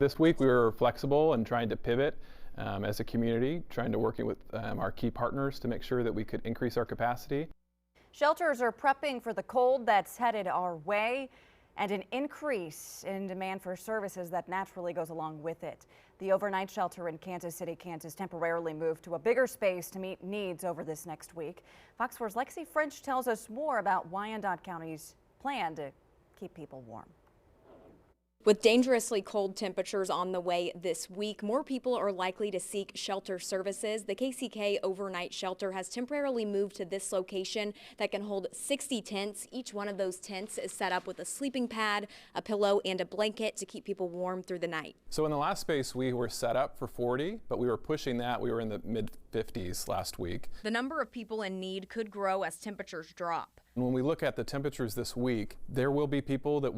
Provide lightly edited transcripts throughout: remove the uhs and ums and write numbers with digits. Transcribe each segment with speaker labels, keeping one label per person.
Speaker 1: This week we were flexible and trying to pivot as a community, trying to working with our key partners to make sure that we could increase our capacity.
Speaker 2: Shelters are prepping for the cold that's headed our way and an increase in demand for services that naturally goes along with it. The overnight shelter in Kansas City, Kansas temporarily moved to a bigger space to meet needs over this next week. Fox 4's Lexi French tells us more about Wyandotte County's plan to keep people warm.
Speaker 3: With dangerously cold temperatures on the way this week, more people are likely to seek shelter services. The KCK overnight shelter has temporarily moved to this location that can hold 60 tents. Each one of those tents is set up with a sleeping pad, a pillow, and a blanket to keep people warm through the night.
Speaker 1: So in the last space we were set up for 40, but we were pushing that. We were in the mid 50s last week.
Speaker 3: The number of people in need could grow as temperatures drop.
Speaker 1: And when we look at the temperatures this week, there will be people that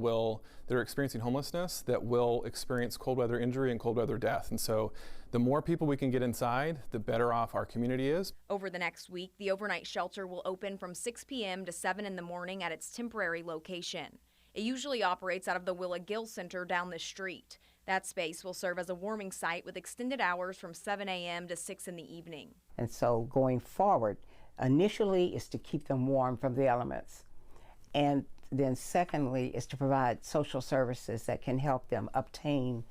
Speaker 1: are experiencing homelessness that will experience cold weather injury and cold weather death. And so the more people we can get inside, the better off our community is.
Speaker 3: Over the next week, the overnight shelter will open from 6 p.m. to 7 in the morning at its temporary location. It usually operates out of the Willa Gill Center down the street. That space will serve as a warming site with extended hours from 7 a.m. to 6 in the evening.
Speaker 4: And so going forward, initially is to keep them warm from the elements. And then secondly is to provide social services that can help them obtain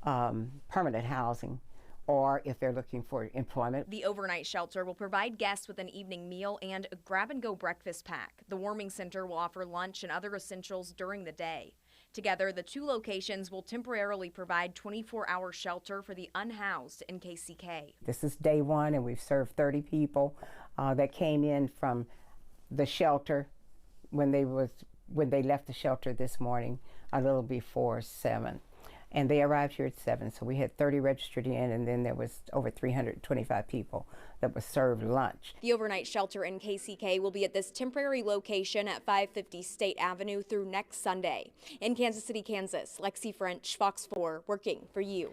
Speaker 4: permanent housing, or if they're looking for employment.
Speaker 3: The overnight shelter will provide guests with an evening meal and a grab-and-go breakfast pack. The warming center will offer lunch and other essentials during the day. Together, the two locations will temporarily provide 24-hour shelter for the unhoused in KCK.
Speaker 4: This is day one, and we've served 30 people that came in from the shelter when they left the shelter this morning a little before 7. And they arrived here at 7, so we had 30 registered in, and then there was over 325 people that was served lunch.
Speaker 3: The overnight shelter in KCK will be at this temporary location at 550 State Avenue through next Sunday. In Kansas City, Kansas, Lexi French, Fox 4, working for you.